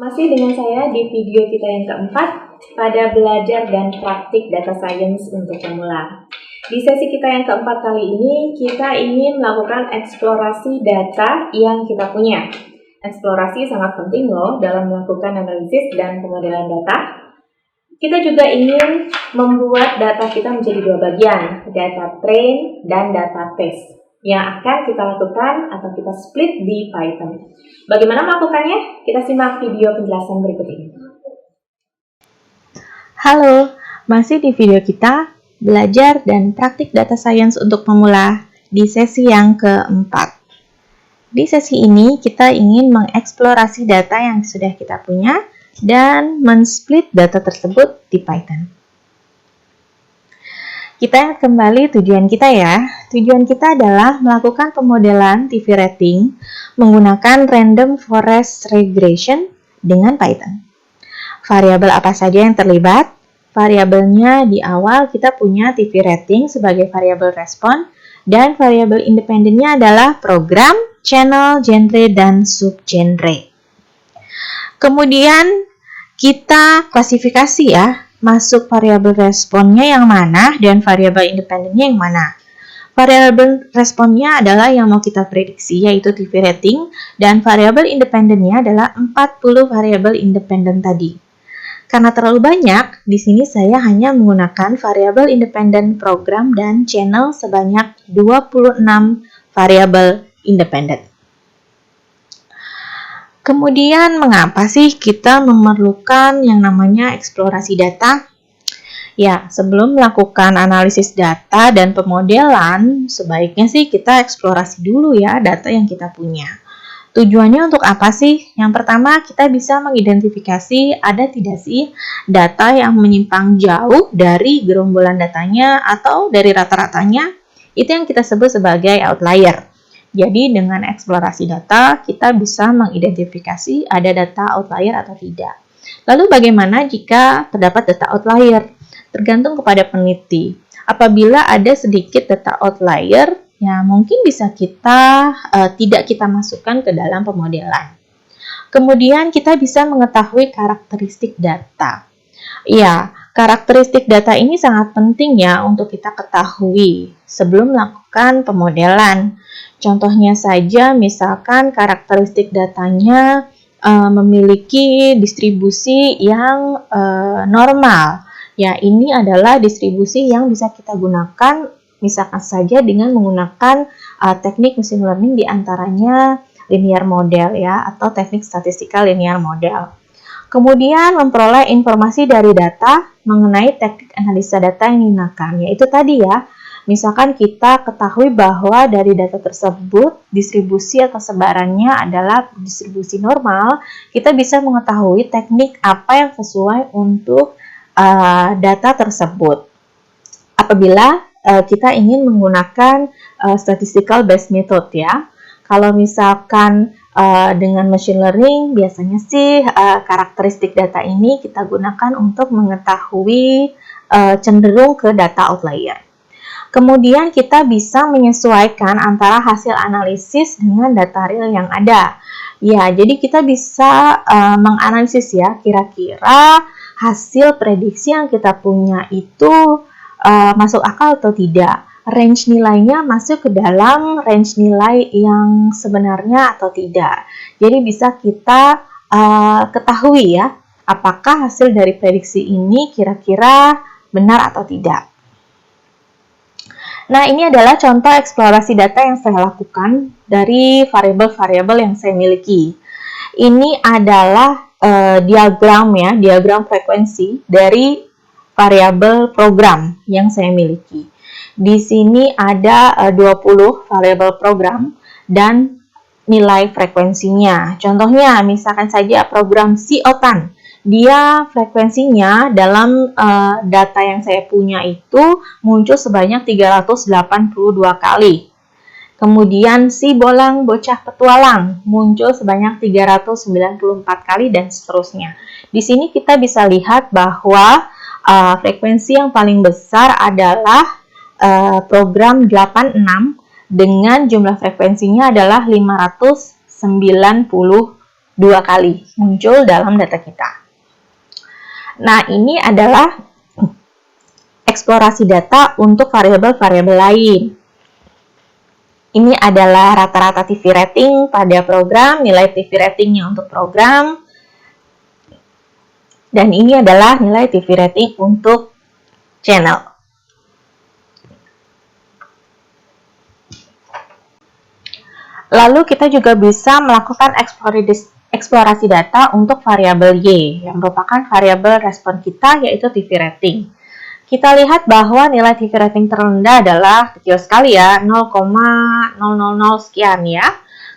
Masih dengan saya di video kita yang keempat pada belajar dan praktik data science untuk pemula. Di sesi kita yang keempat kali ini, kita ingin melakukan eksplorasi data yang kita punya. Eksplorasi sangat penting loh dalam melakukan analisis dan pemodelan data. Kita juga ingin membuat data kita menjadi dua bagian, data train dan data test, yang akan kita lakukan atau kita split di Python. Bagaimana melakukannya? Kita simak video penjelasan berikut ini. Halo, masih di video kita belajar dan praktik data science untuk pemula di sesi yang keempat. Di sesi ini kita ingin mengeksplorasi data yang sudah kita punya dan men-split data tersebut di Python. Kita kembali tujuan kita ya. Tujuan kita adalah melakukan pemodelan TV rating menggunakan random forest regression dengan Python. Variabel apa saja yang terlibat? Variabelnya di awal kita punya TV rating sebagai variabel respon dan variabel independennya adalah program, channel, genre, dan subgenre. Kemudian kita klasifikasi ya. Masuk variabel responnya yang mana dan variabel independennya yang mana. Variabel responnya adalah yang mau kita prediksi, yaitu TV rating, dan variabel independennya adalah 40 variabel independen tadi. Karena terlalu banyak, di sini saya hanya menggunakan variabel independen program dan channel sebanyak 26 variabel independen. Kemudian, mengapa sih kita memerlukan yang namanya eksplorasi data? Ya, sebelum melakukan analisis data dan pemodelan, sebaiknya sih kita eksplorasi dulu ya data yang kita punya. Tujuannya untuk apa sih? Yang pertama, kita bisa mengidentifikasi ada tidak sih data yang menyimpang jauh dari gerombolan datanya atau dari rata-ratanya. Itu yang kita sebut sebagai outlier. Jadi dengan eksplorasi data, kita bisa mengidentifikasi ada data outlier atau tidak. Lalu bagaimana jika terdapat data outlier? Tergantung kepada peneliti. Apabila ada sedikit data outlier, ya mungkin bisa tidak kita masukkan ke dalam pemodelan. Kemudian kita bisa mengetahui karakteristik data. Ya, karakteristik data ini sangat penting ya untuk kita ketahui sebelum melakukan pemodelan. Contohnya saja, misalkan karakteristik datanya memiliki distribusi yang normal. Ya, ini adalah distribusi yang bisa kita gunakan misalkan saja dengan menggunakan teknik machine learning diantaranya linear model ya atau teknik statistikal linear model. Kemudian memperoleh informasi dari data mengenai teknik analisa data yang digunakan, yaitu tadi ya. Misalkan kita ketahui bahwa dari data tersebut distribusi atau sebarannya adalah distribusi normal, kita bisa mengetahui teknik apa yang sesuai untuk data tersebut. Apabila kita ingin menggunakan statistical based method ya. Kalau misalkan dengan machine learning, biasanya sih karakteristik data ini kita gunakan untuk mengetahui cenderung ke data outlier. Kemudian kita bisa menyesuaikan antara hasil analisis dengan data real yang ada. Ya, jadi kita bisa menganalisis ya, kira-kira hasil prediksi yang kita punya itu masuk akal atau tidak. Range nilainya masuk ke dalam range nilai yang sebenarnya atau tidak. Jadi bisa kita ketahui ya, apakah hasil dari prediksi ini kira-kira benar atau tidak. Nah, ini adalah contoh eksplorasi data yang saya lakukan dari variabel-variabel yang saya miliki. Ini adalah diagram frekuensi dari variabel program yang saya miliki. Di sini ada 20 variabel program dan nilai frekuensinya. Contohnya, misalkan saja program SIOTAN. Dia frekuensinya dalam data yang saya punya itu muncul sebanyak 382 kali. Kemudian si bolang bocah petualang muncul sebanyak 394 kali dan seterusnya. Di sini kita bisa lihat bahwa frekuensi yang paling besar adalah program 86 dengan jumlah frekuensinya adalah 592 2 kali muncul dalam data kita. Nah, ini adalah eksplorasi data untuk variabel-variabel lain. Ini adalah rata-rata TV rating pada program, nilai TV ratingnya untuk program, dan ini adalah nilai TV rating untuk channel. Lalu kita juga bisa melakukan eksplorasi data untuk variabel Y, yang merupakan variabel respon kita, yaitu TV rating. Kita lihat bahwa nilai TV rating terendah adalah kecil sekali ya, 0,000 sekian ya.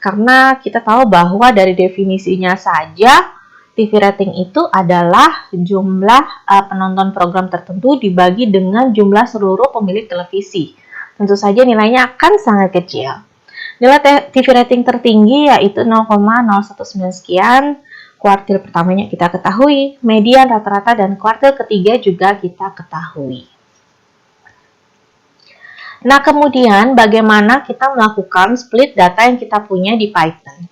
Karena kita tahu bahwa dari definisinya saja, TV rating itu adalah jumlah penonton program tertentu dibagi dengan jumlah seluruh pemilik televisi. Tentu saja nilainya akan sangat kecil. Nilai TV rating tertinggi yaitu 0,019 sekian. Kuartil pertamanya kita ketahui, median, rata-rata, dan kuartil ketiga juga kita ketahui. Nah, kemudian bagaimana kita melakukan split data yang kita punya di Python?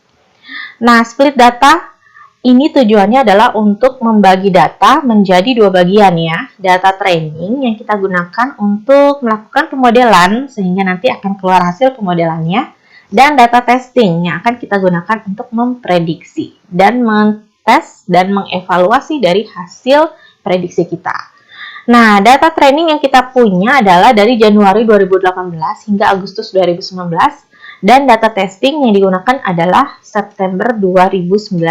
Nah, split data ini tujuannya adalah untuk membagi data menjadi 2 bagian ya. Data training yang kita gunakan untuk melakukan pemodelan sehingga nanti akan keluar hasil pemodelannya. Dan data testing yang akan kita gunakan untuk memprediksi dan mentes dan mengevaluasi dari hasil prediksi kita. Nah, data training yang kita punya adalah dari Januari 2018 hingga Agustus 2019 dan data testing yang digunakan adalah September 2019.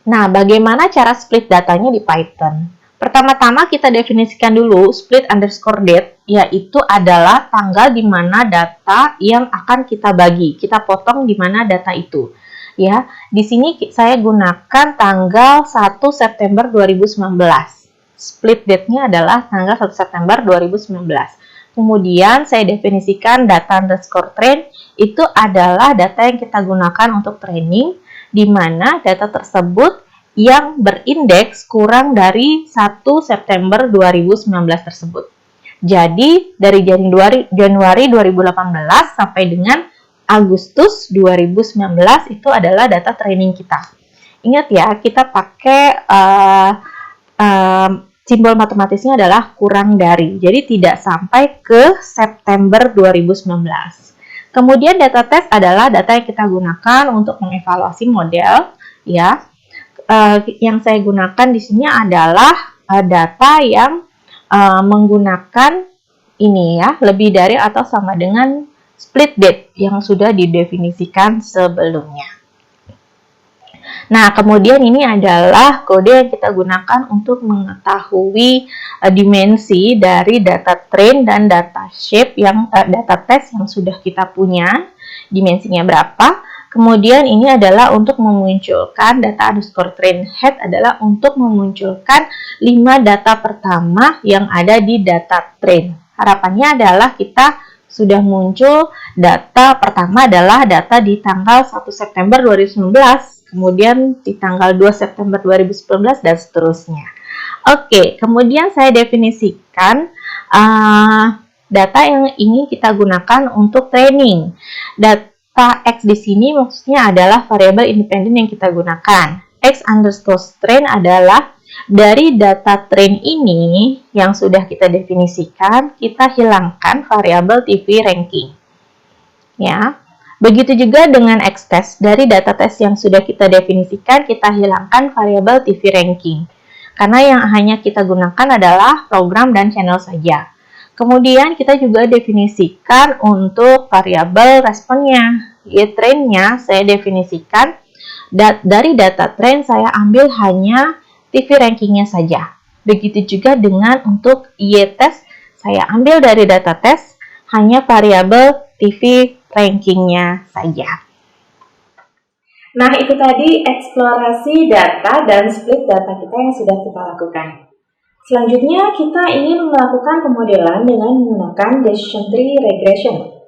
Nah, bagaimana cara split datanya di Python? Pertama-tama kita definisikan dulu split underscore date, yaitu adalah tanggal di mana data yang akan kita bagi. Kita potong di mana data itu. Ya, di sini saya gunakan tanggal 1 September 2019. Split date-nya adalah tanggal 1 September 2019. Kemudian saya definisikan data underscore train, itu adalah data yang kita gunakan untuk training, di mana data tersebut yang berindeks kurang dari 1 September 2019 tersebut. Jadi, dari Januari 2018 sampai dengan Agustus 2019 itu adalah data training kita. Ingat ya, kita pakai simbol matematisnya adalah kurang dari. Jadi, tidak sampai ke September 2019. Kemudian data test adalah data yang kita gunakan untuk mengevaluasi model, ya. Yang saya gunakan di sini adalah data yang menggunakan ini ya, lebih dari atau sama dengan split date yang sudah didefinisikan sebelumnya. Nah, kemudian ini adalah kode yang kita gunakan untuk mengetahui dimensi dari data train dan data shape data test yang sudah kita punya, dimensinya berapa. Kemudian ini adalah untuk memunculkan data underscore train head adalah untuk memunculkan 5 data pertama yang ada di data train. Harapannya adalah kita sudah muncul data pertama adalah data di tanggal 1 September 2019, kemudian di tanggal 2 September 2019 dan seterusnya. Oke, kemudian saya definisikan data yang ingin kita gunakan untuk training. Data X di sini maksudnya adalah variabel independen yang kita gunakan. X underscore train adalah dari data train ini yang sudah kita definisikan, kita hilangkan variabel TV ranking. Ya, begitu juga dengan X test. Dari data test yang sudah kita definisikan, kita hilangkan variabel TV ranking. Karena yang hanya kita gunakan adalah program dan channel saja. Kemudian kita juga definisikan untuk variabel responnya. Y-train-nya saya definisikan dari data train saya ambil hanya TV rankingnya saja. Begitu juga dengan untuk Y-test saya ambil dari data test hanya variabel TV rankingnya saja. Nah, itu tadi eksplorasi data dan split data kita yang sudah kita lakukan. Selanjutnya, kita ingin melakukan pemodelan dengan menggunakan decision tree regression.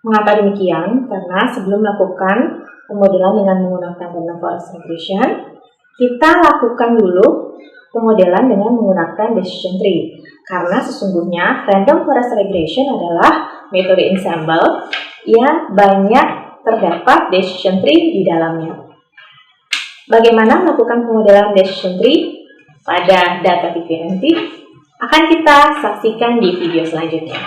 Mengapa demikian? Karena sebelum melakukan pemodelan dengan menggunakan random forest regression, kita lakukan dulu pemodelan dengan menggunakan decision tree. Karena sesungguhnya random forest regression adalah metode ensemble yang banyak terdapat decision tree di dalamnya. Bagaimana melakukan pemodelan decision tree pada data differentiated akan kita saksikan di video selanjutnya.